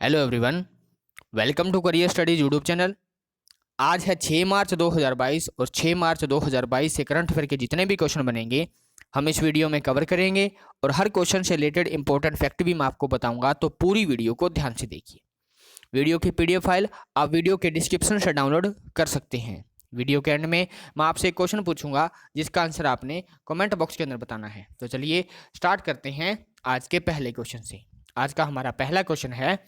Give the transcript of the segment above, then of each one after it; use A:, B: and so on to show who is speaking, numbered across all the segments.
A: Hello everyone, welcome to career studies YouTube channel. आज है 6 मार्च 2022 और 6 मार्च 2022 से करंट अफेयर के जितने भी क्वेश्चन बनेंगे हम इस वीडियो में कवर करेंगे और हर क्वेश्चन से रिलेटेड इंपॉर्टेंट फैक्ट भी मैं आपको बताऊंगा, तो पूरी वीडियो को ध्यान से देखिए। वीडियो की पीडीएफ फाइल आप वीडियो के डिस्क्रिप्शन से डाउनलोड कर सकते हैं। वीडियो के एंड में मैं आपसे एक क्वेश्चन पूछूंगा जिसका आंसर आपने कमेंट बॉक्स के अंदर बताना है। तो चलिए स्टार्ट करते हैं आज के पहले क्वेश्चन से। आज का हमारा पहला क्वेश्चन है,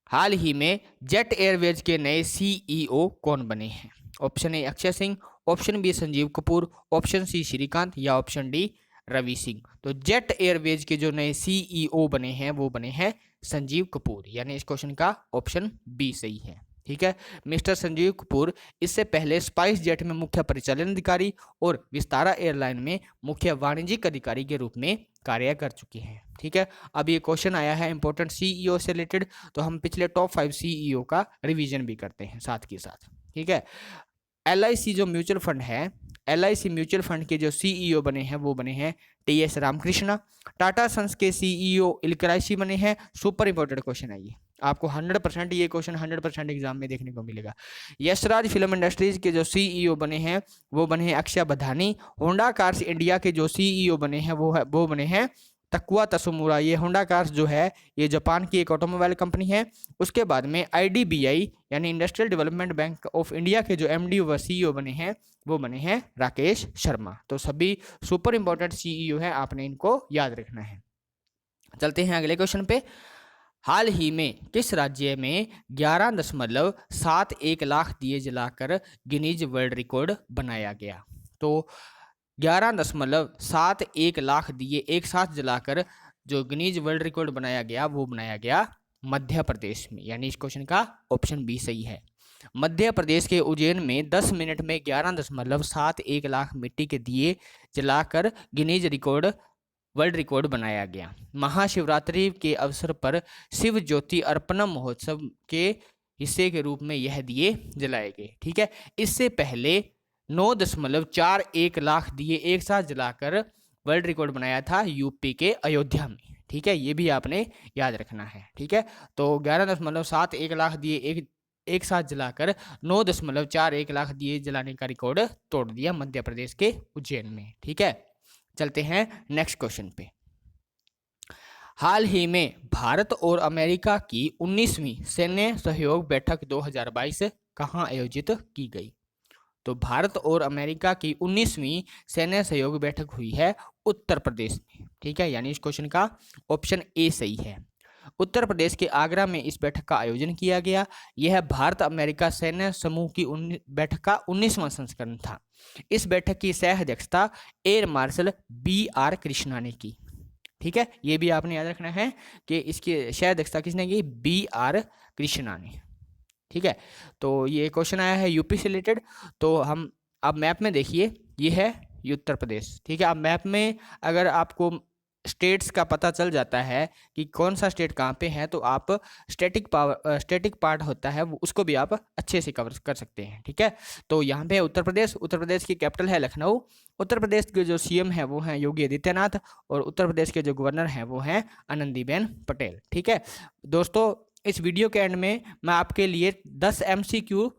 A: हाल ही में जेट एयरवेज के नए सीईओ कौन बने हैं? Option A Akshay Singh, option B Sanjeev Kapoor, option C Shrikant या ऑप्शन डी रवि सिंह। तो जेट एयरवेज के जो नए सीईओ बने हैं वो बने हैं संजीव कपूर, यानी इस क्वेश्चन का ऑप्शन बी सही है। ठीक है, मिस्टर संजीव कपूर इससे पहले स्पाइस जेट में मुख्य परिचालन अधिकारी और विस्तारा एयरलाइन में मुख्य वाणिज्यिक अधिकारी के रूप में कार्य कर चुके हैं। ठीक है, अब ये क्वेश्चन आया है इंपॉर्टेंट सीईओ से रिलेटेड, तो हम पिछले टॉप 5 सीईओ का रिवीजन भी करते हैं साथ के साथ। ठीक है, एलआईसी जो म्यूचुअल फंड है, एलआईसी म्यूचुअल फंड के जो सीईओ बने हैं वो बने हैं टीएस रामकृष्णा। टाटा सन्स के सीईओ इलकराइसी बने हैं। सुपर इंपॉर्टेंट क्वेश्चन है ये, आपको 100% ये क्वेश्चन 100% एग्जाम में देखने को मिलेगा। यशराज फिल्म इंडस्ट्रीज के जो सीईओ बने हैं वो बने हैं अक्षय बधानी। होंडा कार्स इंडिया के जो सीईओ बने हैं वो बने हैं तकुआ तसुमुरा। ये होंडा कार्स जो है ये जापान की एक ऑटोमोबाइल कंपनी है। उसके बाद में आईडीबीआई यानी industrial development bank of India के जो एमडी व सीईओ बने हैं वो बने हैं राकेश शर्मा। तो सभी सुपर इंपॉर्टेंट सीईओ हैं, आपने इनको याद रखना है। चलते हैं अगले क्वेश्चन पे। हाल ही में किस राज्य में 11.71 लाख दिए जलाकर गिनीज वर्ल्ड रिकॉर्ड बनाया गया? तो 11.71 लाख दिए एक साथ जलाकर जो गिनीज वर्ल्ड रिकॉर्ड बनाया गया वो बनाया गया मध्य प्रदेश में, यानी इस क्वेश्चन का ऑप्शन बी सही है। मध्य प्रदेश के उज्जैन में 10 मिनट में 11.71 लाख मिट्टी के दिए जलाकर गिनीज रिकॉर्ड वर्ल्ड रिकॉर्ड बनाया गया। महाशिवरात्रि के अवसर पर शिव ज्योति अर्पणम महोत्सव के हिस्से के रूप में यह दिए जलाए गए। ठीक है, इससे पहले 9.41 लाख दिए एक साथ जलाकर वर्ल्ड रिकॉर्ड बनाया था यूपी के अयोध्या में। ठीक है, ये भी आपने याद रखना है। ठीक है, तो 11.71 लाख दिए एक साथ जलाकर 9.41 लाख दिए जलाने का रिकॉर्ड तोड़ दिया मध्य प्रदेश के उज्जैन में। ठीक है, चलते हैं नेक्स्ट क्वेश्चन पे। हाल ही में भारत और अमेरिका की 19वीं सैन्य सहयोग बैठक 2022 कहां आयोजित की गई? तो भारत और अमेरिका की 19वीं सैन्य सहयोग बैठक हुई है उत्तर प्रदेश में। ठीक है, यानी इस क्वेश्चन का ऑप्शन ए सही है। उत्तर प्रदेश के आगरा में इस बैठक का आयोजन किया गया। यह भारत अमेरिका सैन्य समूह की बैठक का 19वां संस्करण था। इस बैठक की सह अध्यक्षता एयर मार्शल BR कृष्णा ने की। ठीक है, ये भी आपने याद रखना है कि इसकी सह अध्यक्षता किसने की? BR कृष्णा ने। ठीक है, तो ये क्वेश्चन आया है यूपी से रिलेटेड। तो हम अब मैप में देखिए, ये है उत्तर प्रदेश। ठीक है, अब मैप में अगर आपको स्टेट्स का पता चल जाता है कि कौन सा स्टेट कहाँ पे है, तो आप स्टैटिक पार्ट होता है वो उसको भी आप अच्छे से कवर कर सकते हैं। ठीक है, तो यहाँ पे उत्तर प्रदेश की कैपिटल है लखनऊ। उत्तर प्रदेश के जो सीएम है वो हैं योगी आदित्यनाथ और उत्तर प्रदेश के जो गवर्नर हैं वो हैं आनंदीबेन पटेल। ठीक है दोस्तों, इस वीडियो के एंड में मैं आपके लिए 10 MCQ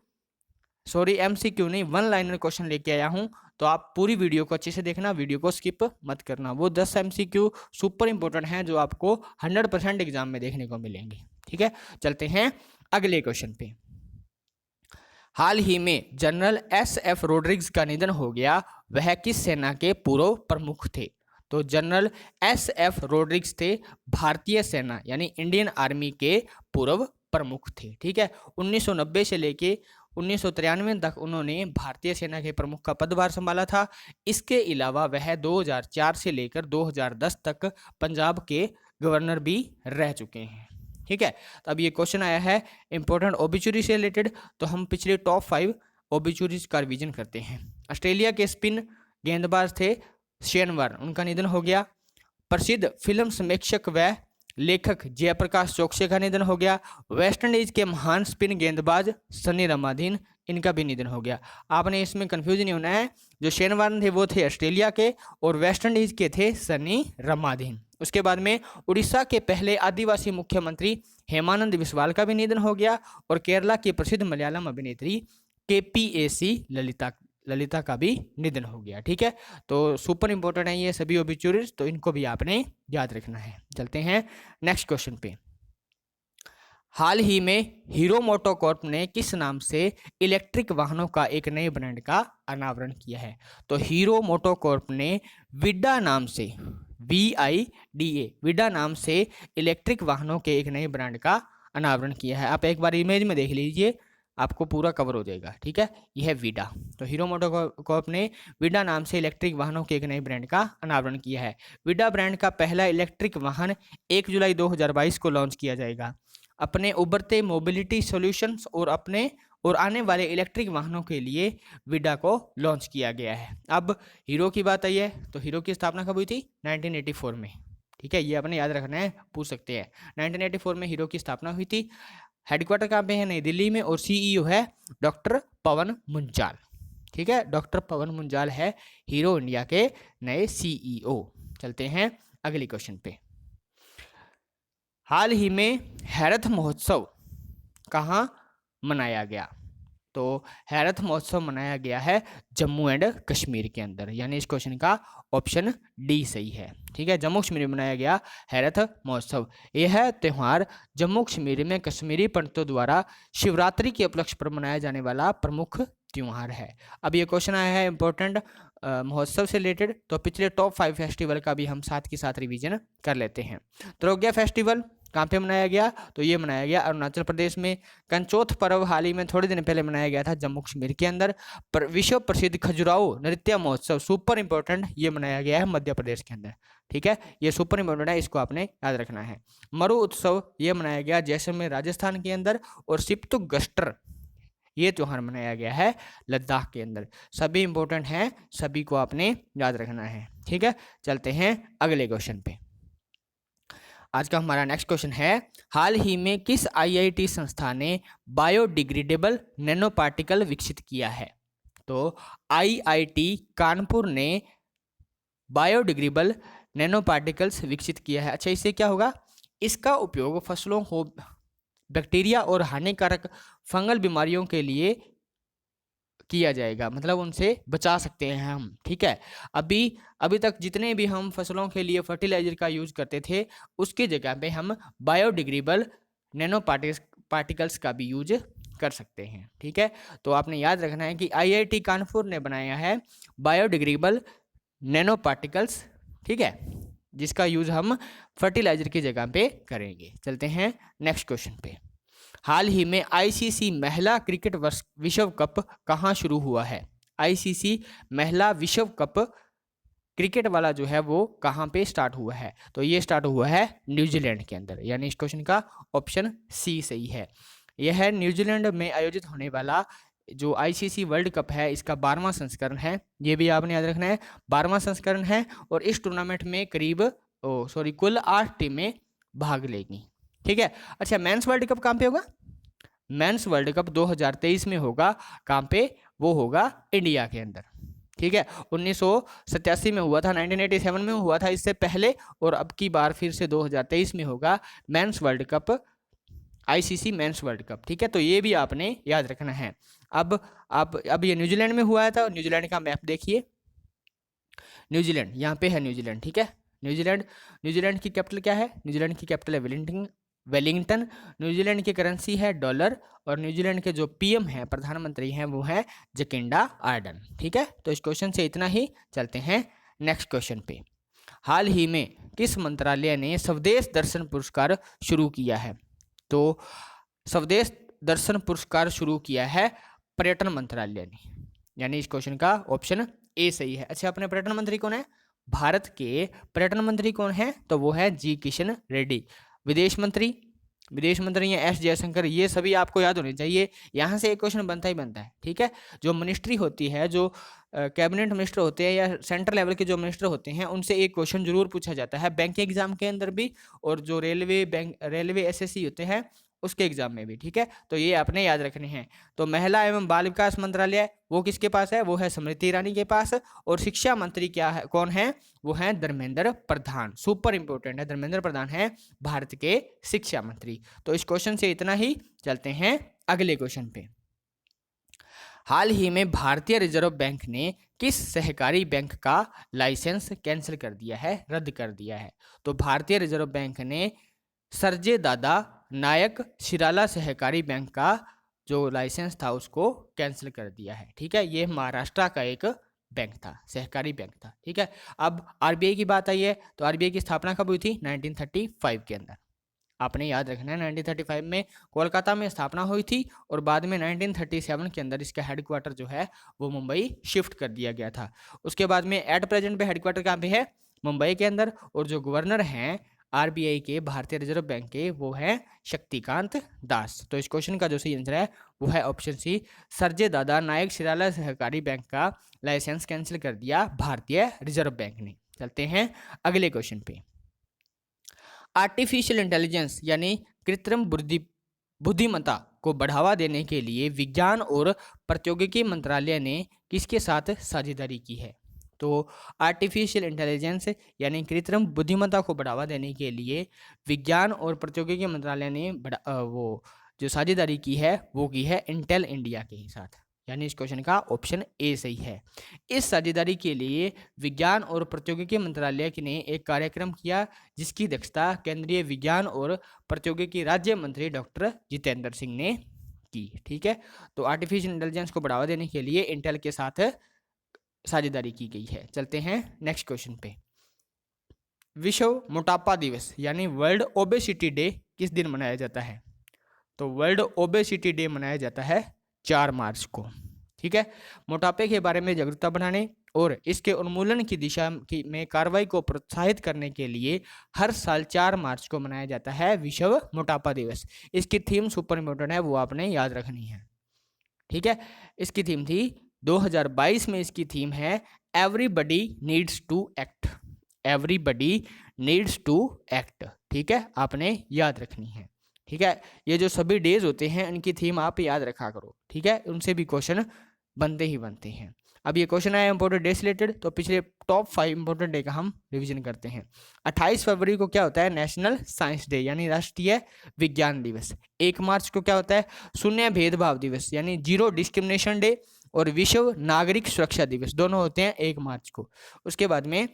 A: नहीं 1 लाइनर क्वेश्चन लेके आया हूं, तो आप पूरी वीडियो को अच्छे से देखना, वीडियो को स्किप मत करना। वो 10 MCQ सुपर इंपॉर्टेंट हैं जो आपको 100% एग्जाम में देखने को मिलेंगे। ठीक है, चलते हैं अगले क्वेश्चन पे। हाल ही में जनरल SF रोड्रिग्स का निधन हो गया, वह किस सेना के पूर्व प्रमुख थे? तो जनरल SF रोड्रिग्स थे भारतीय सेना यानी इंडियन आर्मी के पूर्व प्रमुख थे। ठीक है, 1990 से लेके 1993 तक उन्होंने भारतीय सेना के प्रमुख का पदभार संभाला था। इसके अलावा वह 2004 से लेकर 2010 तक पंजाब के गवर्नर भी रह चुके हैं। ठीक है, तो अब ये क्वेश्चन आया है इंपॉर्टेंट ओबिचुरी से रिलेटेड, तो हम पिछले टॉप 5 ओबिचुरीज का रिवीजन करते हैं। ऑस्ट्रेलिया के स्पिन गेंदबाज थे शेन वार्न, उनका निधन हो गया। प्रसिद्ध फिल्म समीक्षक व लेखक जयप्रकाश चौकसी का निधन हो गया। वेस्ट इंडीज के महान स्पिन गेंदबाज सनी रमाधीन, इनका भी निधन हो गया। आपने इसमें कंफ्यूज नहीं होना है, जो शेन वार्न थे वो थे ऑस्ट्रेलिया के और वेस्ट इंडीज के थे सनी रमाधीन। उसके बाद में उड़ीसा के पहले आदिवासी मुख्यमंत्री हेमानंद बिस्वाल का भी निधन हो गया और केरला की प्रसिद्ध मलयालम अभिनेत्री केपीएसी ललिता का भी निधन हो गया। ठीक है, तो सुपर इंपॉर्टेंट है ये सभी ओबिचुरीज, तो इनको भी आपने याद रखना है। चलते हैं नेक्स्ट क्वेश्चन पे। हाल ही में हीरो मोटोकॉर्प ने किस नाम से इलेक्ट्रिक वाहनों का एक नए ब्रांड का अनावरण किया है? तो हीरो मोटोकॉर्प ने विडा नाम से, VIDA, विडा नाम से इलेक्ट्रिक वाहनों के एक नए ब्रांड का अनावरण किया है। आप एक बार इमेज में देख लीजिए, आपको पूरा कवर हो जाएगा। ठीक है, यह है विडा। तो हीरो मोटोकॉर्प ने विडा नाम से इलेक्ट्रिक वाहनों के एक नए ब्रांड का अनावरण किया है। विडा ब्रांड का पहला इलेक्ट्रिक वाहन 1 जुलाई 2022 को लॉन्च किया जाएगा। अपने उभरते मोबिलिटी सॉल्यूशंस और आने वाले इलेक्ट्रिक वाहनों के लिए विडा को लॉन्च किया गया है। अब हीरो की बात आई है, तो हीरो की स्थापना कब हुई थी? 1984 में। ठीक है, ये अपने याद रखना है, पूछ सकते हैं। 1984 में हीरो की स्थापना हुई थी। हेडक्वार्टर कहाँ पे है? नई दिल्ली में। और CEO है डॉक्टर पवन मुंजाल। ठीक है, डॉक्टर पवन मुंजाल है हीरो इंडिया के नए CEO। चलते हैं अगले क्वेश्चन पे। हाल ही में हैरत महोत्सव कहाँ मनाया गया? तो हैरत महोत्सव मनाया गया है जम्मू एंड कश्मीर के अंदर, यानी इस क्वेश्चन का ऑप्शन डी सही है। ठीक है, जम्मू कश्मीर में मनाया गया हैरत महोत्सव। यह त्यौहार जम्मू कश्मीर में कश्मीरी पंडितों द्वारा शिवरात्रि के उपलक्ष्य पर मनाया जाने वाला प्रमुख त्यौहार है। अब ये क्वेश्चन आया है इंपॉर्टेंट महोत्सव से रिलेटेड, तो पिछले टॉप 5 फेस्टिवल का भी हम साथ के साथ रिवीजन कर लेते हैं। त्रोग्या फेस्टिवल कहाँ पे मनाया गया? तो ये मनाया गया अरुणाचल प्रदेश में। कंचोथ पर्व हाल ही में थोड़े दिन पहले मनाया गया था जम्मू कश्मीर के अंदर। विश्व प्रसिद्ध खजुराहो नृत्य महोत्सव, सुपर इंपॉर्टेंट, ये मनाया गया है मध्य प्रदेश के अंदर। ठीक है, ये सुपर इंपॉर्टेंट है, इसको आपने याद रखना है। मरु उत्सव ये मनाया गया जैसलमेर राजस्थान के अंदर। और सिप्तु गस्टर ये त्यौहार मनाया गया है लद्दाख के अंदर। सभी इंपॉर्टेंट हैं, सभी को आपने याद रखना है। ठीक है, चलते हैं अगले क्वेश्चन पे। आज का हमारा नेक्स्ट क्वेश्चन है, हाल ही में किस IIT संस्था ने बायोडिग्रेडेबल नैनो पार्टिकल विकसित किया है? तो IIT कानपुर ने बायोडिग्रेडेबल नैनो पार्टिकल्स विकसित किया है। अच्छा, इससे क्या होगा? इसका उपयोग फसलों को बैक्टीरिया और हानिकारक फंगल बीमारियों के लिए किया जाएगा, मतलब उनसे बचा सकते हैं हम। ठीक है, अभी तक जितने भी हम फसलों के लिए फर्टिलाइजर का यूज करते थे, उसके जगह पे हम बायोडिग्रेडेबल नैनो पार्टिकल्स का भी यूज कर सकते हैं। ठीक है, तो आपने याद रखना है कि IIT कानपुर ने बनाया है बायोडिग्रेडेबल नैनो पार्टिकल्स। ठीक है, जिसका यूज हम फर्टिलाइजर की जगह पे करेंगे। चलते हैं नेक्स्ट क्वेश्चन पे। हाल ही में ICC महिला क्रिकेट विश्व कप कहाँ शुरू हुआ है? ICC महिला विश्व कप क्रिकेट वाला जो है वो कहाँ पे स्टार्ट हुआ है? तो ये स्टार्ट हुआ है न्यूजीलैंड के अंदर, यानी इस क्वेश्चन का ऑप्शन सी सही है। यह है न्यूजीलैंड में आयोजित होने वाला जो ICC वर्ल्ड कप है, इसका 12वां संस्करण है। ये भी आपने याद रखना है, 12वां संस्करण है। और इस टूर्नामेंट में कुल 8 टीमें भाग लेंगी। ठीक है, अच्छा, मेंस वर्ल्ड कप कहाँ पे होगा? मेंस वर्ल्ड कप 2023 में होगा। कहाँ पे? वो होगा इंडिया के अंदर। ठीक है, 1987 में हुआ था, 1987 में हुआ था इससे पहले, और अब की बार फिर से 2023 में होगा mains world cup, ICC mains world cup. ठीक है, तो ये भी आपने याद रखना है। अब ये न्यूजीलैंड में हुआ था। न्यूजीलैंड का मैप देखिए, न्यूजीलैंड यहाँ पे है न्यूजीलैंड। ठीक है, न्यूजीलैंड की कैपिटल क्या है? न्यूजीलैंड की कैपिटल है वेलिंगटन। न्यूजीलैंड की करेंसी है डॉलर। और न्यूजीलैंड के जो PM हैं, प्रधानमंत्री हैं, वो है जकिंडा आर्डन। ठीक है, तो इस क्वेश्चन से इतना ही। चलते हैं नेक्स्ट क्वेश्चन पे। हाल ही में किस मंत्रालय ने स्वदेश दर्शन पुरस्कार शुरू किया है? तो स्वदेश दर्शन पुरस्कार शुरू किया है पर्यटन मंत्रालय ने, यानी इस क्वेश्चन का ऑप्शन ए सही है। अच्छा, अपने पर्यटन मंत्री कौन है? भारत के पर्यटन मंत्री कौन है? तो वो है जी किशन रेड्डी। विदेश मंत्री हैं S जयशंकर। ये सभी आपको याद होने चाहिए, यहाँ से एक क्वेश्चन बनता ही बनता है। ठीक है, जो मिनिस्ट्री होती है, जो कैबिनेट मिनिस्टर होते हैं या सेंट्रल लेवल के जो मिनिस्टर होते हैं, उनसे एक क्वेश्चन जरूर पूछा जाता है बैंक एग्जाम के अंदर भी। और जो रेलवे SSC होते हैं, उसके एग्जाम में भी, ठीक है। तो ये आपने याद रखने हैं। तो महिला एवं बाल विकास मंत्रालय वो किसके पास है, वो है स्मृति ईरानी के पास। और शिक्षा मंत्री क्या है, कौन है, वो है धर्मेंद्र प्रधान। सुपर इंपोर्टेंट है, धर्मेंद्र प्रधान है भारत के शिक्षा मंत्री। तो इस क्वेश्चन से इतना ही, चलते हैं अगले क्वेश्चन पे। हाल ही में भारतीय रिजर्व बैंक ने किस सहकारी बैंक का लाइसेंस कैंसिल कर दिया है, रद्द कर दिया है। तो भारतीय रिजर्व बैंक ने सरजे दादा नायक शिराला सहकारी बैंक का जो लाइसेंस था उसको कैंसिल कर दिया है, ठीक है। ये महाराष्ट्र का एक बैंक था, सहकारी बैंक था, ठीक है। अब आरबीआई की बात आई है, तो आरबीआई की स्थापना कब हुई थी, 1935 के अंदर। आपने याद रखना है 1935 में कोलकाता में स्थापना हुई थी और बाद में 1937 के अंदर इसका हेडक्वार्टर जो है वो मुंबई शिफ्ट कर दिया गया था। उसके बाद में एट प्रेजेंट पे हेडक्वार्टर कहाँ पे है, मुंबई के अंदर। और जो गवर्नर हैं आरबीआई के, भारतीय रिजर्व बैंक के, वो है शक्तिकांत दास। तो इस क्वेश्चन का जो सही आंसर है वो है ऑप्शन सी, सरजे दादा नायक शिराला सहकारी बैंक का लाइसेंस कैंसिल कर दिया भारतीय रिजर्व बैंक ने। चलते हैं अगले क्वेश्चन पे। आर्टिफिशियल इंटेलिजेंस यानी कृत्रिम बुद्धिमत्ता को बढ़ावा देने के लिए विज्ञान और प्रौद्योगिकी मंत्रालय ने किसके साथ साझेदारी की है। तो आर्टिफिशियल इंटेलिजेंस यानी कृत्रिम बुद्धिमत्ता को बढ़ावा देने के लिए विज्ञान और प्रौद्योगिकी मंत्रालय ने वो जो साझेदारी की है वो की है इंटेल इंडिया के साथ, यानी इस क्वेश्चन का ऑप्शन ए सही है। इस साझेदारी के लिए विज्ञान और प्रौद्योगिकी मंत्रालय ने एक कार्यक्रम किया जिसकी अध्यक्षता केंद्रीय विज्ञान और प्रौद्योगिकी राज्य मंत्री डॉक्टर जितेंद्र सिंह ने की, ठीक है। तो आर्टिफिशियल इंटेलिजेंस को बढ़ावा देने के लिए इंटेल के साथ साझेदारी की गई है। चलते हैं नेक्स्ट क्वेश्चन पे। विश्व मोटापा दिवस यानी वर्ल्ड ओबेसिटी डे किस दिन मनाया जाता है। तो वर्ल्ड ओबेसिटी डे मनाया जाता है 4 मार्च को, ठीक है। मोटापे के बारे में जागरूकता बढ़ाने और इसके उन्मूलन की दिशा में कार्रवाई को प्रोत्साहित करने के लिए हर साल 4 मार्च को मनाया जाता है विश्व मोटापा दिवस। इसकी थीम सुपर इम्पोर्टेंट है, वो आपने याद रखनी है, ठीक है। इसकी थीम थी 2022 में, इसकी थीम है everybody needs to act, everybody needs to act, ठीक है, आपने याद रखनी है, ठीक है। ये जो सभी डेज होते हैं इनकी थीम आप याद रखा करो, ठीक है, उनसे भी क्वेश्चन बनते ही बनते हैं। अब ये क्वेश्चन आया इंपॉर्टेंट डे से रिलेटेड, तो पिछले टॉप 5 इंपॉर्टेंट डे का हम रिवीजन करते हैं। 28 फरवरी को क्या होता है, नेशनल साइंस डे यानी राष्ट्रीय विज्ञान दिवस। 1 मार्च को क्या होता है, शून्य भेदभाव दिवस यानी जीरो डिस्क्रिमिनेशन डे। और विश्व नागरिक सुरक्षा दिवस, दोनों होते हैं 1 मार्च को। उसके बाद में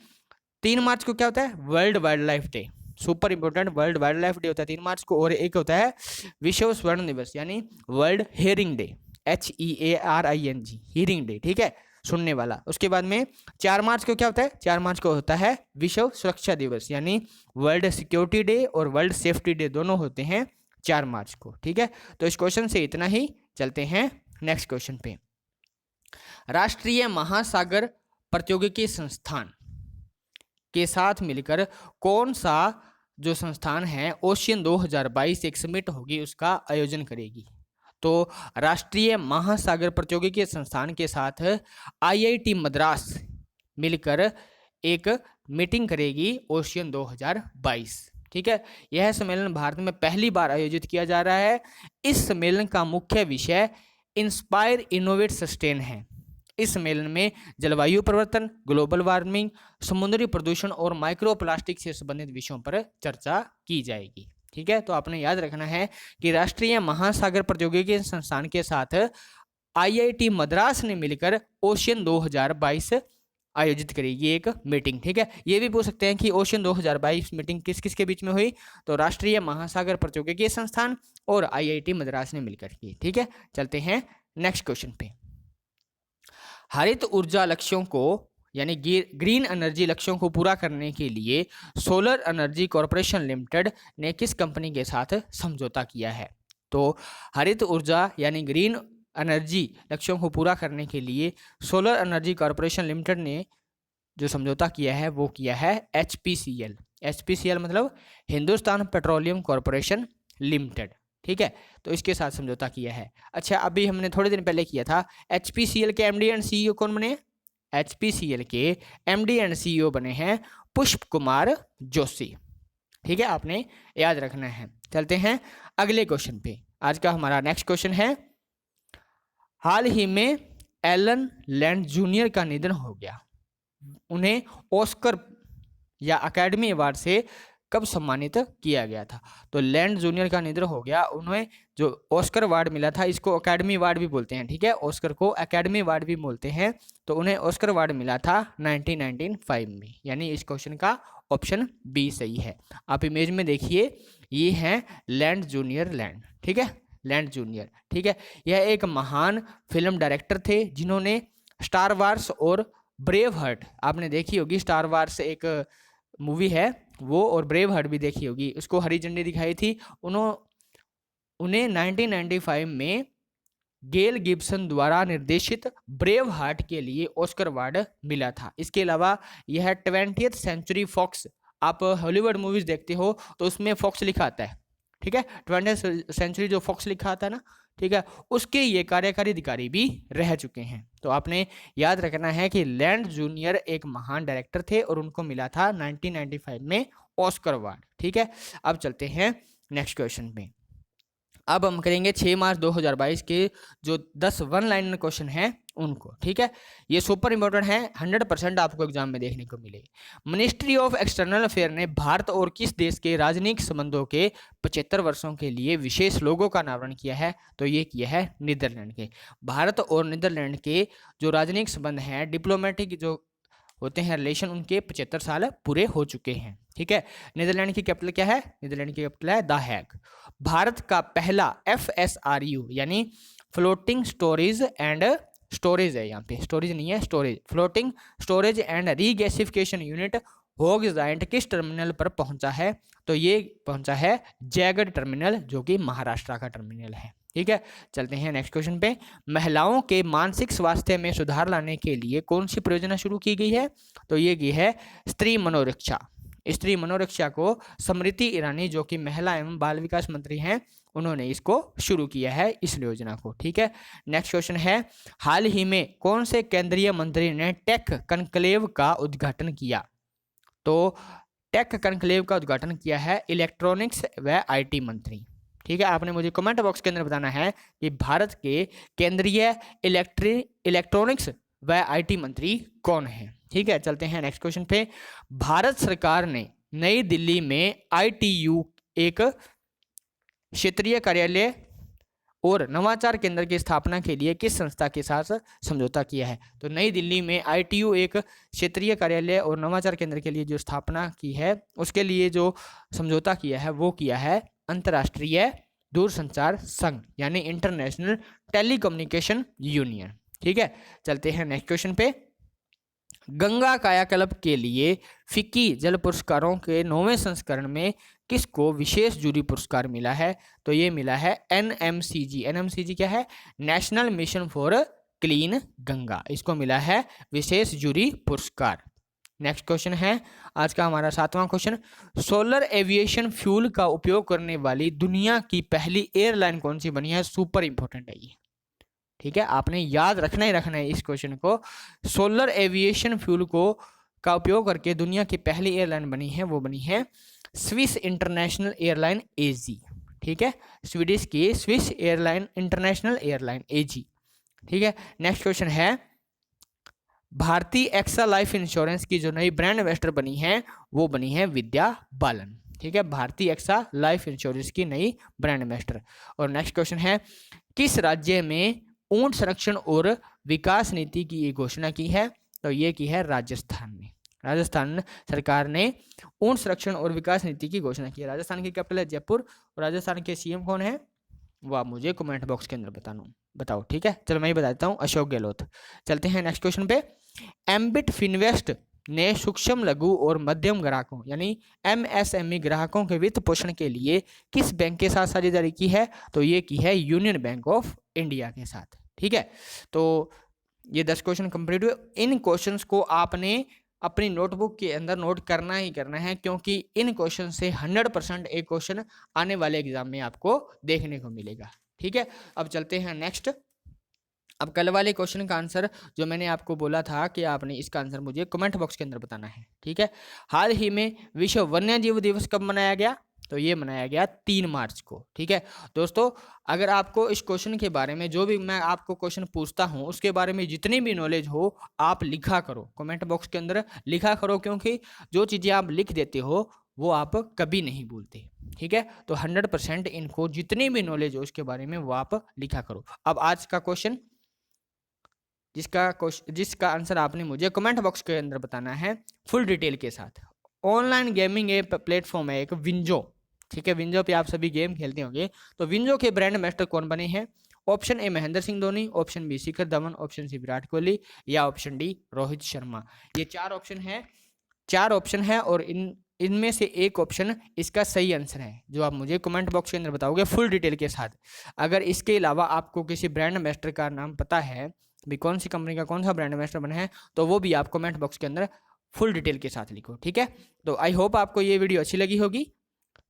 A: 3 मार्च को क्या होता है, world wild life day, super important, world wild life day होता है 3 मार्च को। और एक होता है विश्व स्वर्ण दिवस यानी world hearing day, HEARING, hearing day, ठीक है, सुनने वाला। उसके बाद में 4 मार्च को क्या होता है, 4 मार्च को होता है विश्व सुरक्षा दिवस यानी वर्ल्ड सिक्योरिटी डे और वर्ल्ड सेफ्टी डे, दोनों होते हैं 4 मार्च को, ठीक है। तो इस क्वेश्चन से इतना ही, चलते हैं नेक्स्ट क्वेश्चन पे। राष्ट्रीय महासागर प्रौद्योगिकी संस्थान के साथ मिलकर कौन सा जो संस्थान है ओशियन 2022 एक समिट होगी उसका आयोजन करेगी। तो राष्ट्रीय महासागर प्रौद्योगिकी संस्थान के साथ IIT मद्रास मिलकर एक मीटिंग करेगी ओशियन 2022, ठीक है। यह सम्मेलन भारत में पहली बार आयोजित किया जा रहा है। इस सम्मेलन का मुख्य विषय इंस्पायर इनोवेट सस्टेन है। इस सम्मेलन में जलवायु परिवर्तन, ग्लोबल वार्मिंग, समुद्री प्रदूषण और माइक्रो प्लास्टिक से संबंधित विषयों पर चर्चा की जाएगी, ठीक है। तो आपने याद रखना है कि राष्ट्रीय महासागर प्रौद्योगिकी संस्थान के साथ IIT मद्रास ने मिलकर ओशियन 2022 आयोजित करेगी एक मीटिंग, ठीक है। ये भी पूछ सकते हैं कि ओशियन 2022 मीटिंग किस किस के बीच में हुई, तो राष्ट्रीय महासागर प्रौद्योगिकी संस्थान और IIT मद्रास ने मिलकर की, ठीक है। चलते हैं नेक्स्ट क्वेश्चन पे। हरित ऊर्जा लक्ष्यों को यानी ग्रीन एनर्जी लक्ष्यों को पूरा करने के लिए सोलर एनर्जी कॉरपोरेशन लिमिटेड ने किस कंपनी के साथ समझौता किया है। तो हरित ऊर्जा यानी ग्रीन एनर्जी लक्ष्यों को पूरा करने के लिए सोलर एनर्जी कॉरपोरेशन लिमिटेड ने जो समझौता किया है वो किया है HPCL। HPCL मतलब हिंदुस्तान पेट्रोलियम कॉरपोरेशन लिमिटेड, ठीक है। तो इसके साथ समझौता किया है। अच्छा, अभी हमने थोड़े दिन पहले किया था, HPCL के MD एंड CEO कौन बने, HPCL के MD एंड CEO बने हैं पुष्प कुमार जोशी, ठीक है, आपने याद रखना है। चलते हैं अगले क्वेश्चन पे। आज का हमारा नेक्स्ट क्वेश्चन है, हाल ही में एलन लैंड जूनियर का निधन हो गया, उन्हें ऑस्कर या अकेडमी अवार्ड से कब सम्मानित किया गया था? तो लैंड जूनियर का निधन हो गया, उन्हें जो ऑस्कर अवार्ड मिला था, इसको अकेडमी अवार्ड भी बोलते हैं, ठीक है, ऑस्कर को अकेडमी अवार्ड भी बोलते हैं, तो उन्हें ऑस्कर अवार्ड मिला था 1995 में, यानी इस क्वेश्चन का ऑप्शन बी सही है। आप इमेज में देखिए, ये है लैंड जूनियर लैंड, ठीक है, लैंड जूनियर, ठीक है। यह एक महान फिल्म डायरेक्टर थे जिन्होंने स्टार वार्स और ब्रेव हार्ट, आपने देखी होगी, स्टार वार्स एक मूवी है वो, और ब्रेव हार्ट भी देखी होगी, उसको हरी झंडी दिखाई थी। उन्हें 1995 में गेल गिब्सन द्वारा निर्देशित ब्रेव हार्ट के लिए ऑस्कर अवार्ड मिला था। इसके अलावा यह 20th सेंचुरी फॉक्स, आप हॉलीवुड मूवीज देखते हो तो उसमें फॉक्स लिखा आता है, ठीक है, 20th सेंचुरी जो फॉक्स लिखा आता है ना, ठीक है, उसके ये कार्यकारी अधिकारी भी रह चुके हैं। तो आपने याद रखना है कि लैंड जूनियर एक महान डायरेक्टर थे और उनको मिला था 1995 में ऑस्कर अवार्ड, ठीक है। अब चलते हैं नेक्स्ट क्वेश्चन पे। अब हम करेंगे 6 मार्च 2022 के जो 10 वन लाइनर क्वेश्चन हैं उनको, ठीक है। ये सुपर इंपॉर्टेंट है, 100% आपको एग्जाम में देखने को मिलेगी। मिनिस्ट्री ऑफ एक्सटर्नल अफेयर ने भारत और किस देश के राजनयिक संबंधों के 75 वर्षों के लिए विशेष लोगों का अनावरण किया है? तो ये किया है नीदरलैंड के। भारत और नीदरलैंड के जो राजनयिक संबंध हैं, डिप्लोमेटिक जो होते हैं रिलेशन, उनके 75 साल पूरे हो चुके हैं, ठीक है। नीदरलैंड की कैपिटल क्या है? नीदरलैंड की कैपिटल है द हैग। भारत का पहला FSRU यानी फ्लोटिंग स्टोरेज एंड स्टोरेज है, यहाँ पे स्टोरेज नहीं है, storage, floating storage and regasification unit Hoegh Giant किस टर्मिनल पर पहुंचा है? तो ये पहुंचा है जयगढ़ टर्मिनल, जो कि महाराष्ट्र का टर्मिनल है, ठीक है। चलते हैं नेक्स्ट क्वेश्चन पे। महिलाओं के मानसिक स्वास्थ्य में सुधार लाने के लिए कौन सी परियोजना शुरू की गई है? तो ये की है स्त्री मनोरक्षा। स्त्री मनोरक्षा को स्मृति ईरानी, जो कि महिला एवं बाल विकास मंत्री हैं, उन्होंने इसको शुरू किया है, इस योजना को, ठीक है। नेक्स्ट क्वेश्चन है, हाल ही में कौन से केंद्रीय मंत्री ने टेक कनक्लेव का उद्घाटन किया? तो टेक कनक्लेव का उद्घाटन किया है इलेक्ट्रॉनिक्स व IT मंत्री, ठीक है। आपने मुझे कमेंट बॉक्स के अंदर बताना है कि भारत के केंद्रीय इलेक्ट्रॉनिक्स व IT मंत्री कौन है, ठीक है। चलते हैं नेक्स्ट क्वेश्चन पे। भारत सरकार ने नई दिल्ली में ITU एक क्षेत्रीय कार्यालय और नवाचार केंद्र की स्थापना के लिए किस संस्था के साथ समझौता किया है? तो नई दिल्ली में ITU एक क्षेत्रीय कार्यालय और नवाचार केंद्र के लिए जो स्थापना की है, उसके लिए जो समझौता किया है वो किया है अंतर्राष्ट्रीय दूरसंचार संघ, यानी इंटरनेशनल टेलीकम्युनिकेशन यूनियन, ठीक है। चलते हैं नेक्स्ट क्वेश्चन पे। गंगा कायाकल्प के लिए फिक्की जल पुरस्कारों के 9वें संस्करण में किसको विशेष जूरी पुरस्कार मिला है? तो ये मिला है NMCG। NMCG क्या है? National mission for clean Ganga, इसको मिला है विशेष जूरी पुरस्कार। नेक्स्ट क्वेश्चन है आज का हमारा 7वां क्वेश्चन। सोलर एविएशन फ्यूल का उपयोग करने वाली दुनिया की पहली एयरलाइन कौन सी बनी है? सुपर इंपॉर्टेंट है ये, ठीक है, आपने याद रखना ही रखना है इस क्वेश्चन को। सोलर एविएशन फ्यूल को का उपयोग करके दुनिया की पहली एयरलाइन बनी है, वो बनी है स्विस इंटरनेशनल एयरलाइन AG, ठीक है, स्वीडिश की Swiss airline international airline AG, ठीक है। नेक्स्ट क्वेश्चन है, भारतीय एक्सा लाइफ इंश्योरेंस की जो नई ब्रांड एम्बेसडर बनी है वो बनी है विद्या बालन, ठीक है, भारतीय एक्सा लाइफ इंश्योरेंस की नई ब्रांड एम्बेसडर। और नेक्स्ट क्वेश्चन है, किस राज्य में ऊंट संरक्षण और विकास नीति की ये घोषणा की है? तो ये की है राजस्थान में। राजस्थान सरकार ने ऊंट संरक्षण और विकास नीति की घोषणा की है। राजस्थान की कैपिटल है जयपुर, और राजस्थान के CM कौन है वो आप मुझे कमेंट बॉक्स के अंदर बताओ, ठीक है। चलो मैं ही बताता हूँ, अशोक गहलोत। चलते हैं नेक्स्ट क्वेश्चन पे। एम्बिट फिनवेस्ट ने सूक्ष्म लघु और मध्यम ग्राहकों यानी MSME ग्राहकों के वित्त पोषण के लिए किस बैंक के साथ साझेदारी की है? तो ये की है यूनियन बैंक ऑफ इंडिया के साथ, ठीक है। तो ये 10 क्वेश्चन कंप्लीट हुए। इन क्वेश्चंस को आपने अपनी नोटबुक के अंदर नोट करना ही करना है, क्योंकि इन क्वेश्चन से 100% एक क्वेश्चन आने वाले एग्जाम में आपको देखने को मिलेगा, ठीक है। अब चलते हैं नेक्स्ट। अब कल वाले क्वेश्चन का आंसर जो मैंने आपको बोला था कि आपने इसका आंसर मुझे कमेंट बॉक्स के अंदर बताना है, ठीक है। हाल ही में विश्व वन्यजीव दिवस कब मनाया गया? तो ये मनाया गया 3 मार्च को। ठीक है दोस्तों, अगर आपको इस क्वेश्चन के बारे में, जो भी मैं आपको क्वेश्चन पूछता हूँ उसके बारे में जितनी भी नॉलेज हो आप लिखा करो, कमेंट बॉक्स के अंदर लिखा करो, क्योंकि जो चीज़ें आप लिख देते हो वो आप कभी नहीं भूलते। ठीक है, तो 100% इनको जितनी भी नॉलेज हो उसके बारे में वो आप लिखा करो। अब आज का क्वेश्चन, जिसका आंसर आपने मुझे कमेंट बॉक्स के अंदर बताना है फुल डिटेल के साथ। ऑनलाइन गेमिंग ऐप प्लेटफॉर्म है एक विंजो। ठीक है, विंजो पे आप सभी गेम खेलते होंगे। तो विंजो के ब्रांड मास्टर कौन बने हैं? Option A Mahendra Singh Dhoni, option B Shikhar Dhawan, option C Virat Kohli, या ऑप्शन डी रोहित शर्मा। ये 4 ऑप्शन है और इनमें से एक ऑप्शन इसका सही आंसर है, जो आप मुझे कमेंट बॉक्स के अंदर बताओगे फुल डिटेल के साथ। अगर इसके अलावा आपको किसी ब्रांड मास्टर का नाम पता है, भी कौन सी कंपनी का कौन सा ब्रांड मास्टर बना है, तो वो भी आप कमेंट बॉक्स के अंदर फुल डिटेल के साथ लिखो। ठीक है, तो आई होप आपको ये वीडियो अच्छी लगी होगी।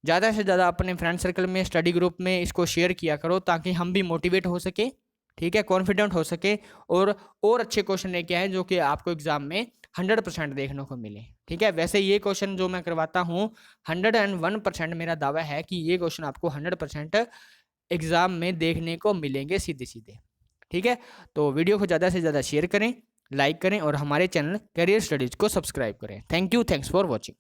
A: ज़्यादा से ज़्यादा अपने फ्रेंड सर्कल में, स्टडी ग्रुप में इसको शेयर किया करो, ताकि हम भी मोटिवेट हो सके। ठीक है, कॉन्फिडेंट हो सके और अच्छे क्वेश्चन लेके आए जो कि आपको एग्जाम में 100% देखने को मिले। ठीक है, वैसे ये क्वेश्चन जो मैं करवाता हूँ 101% मेरा दावा है कि ये क्वेश्चन आपको 100% एग्जाम में देखने को मिलेंगे सीधे सीधे। ठीक है, तो वीडियो को ज़्यादा से ज़्यादा शेयर करें, लाइक करें और हमारे चैनल करियर स्टडीज़ को सब्सक्राइब करें। Thank you, thanks for watching.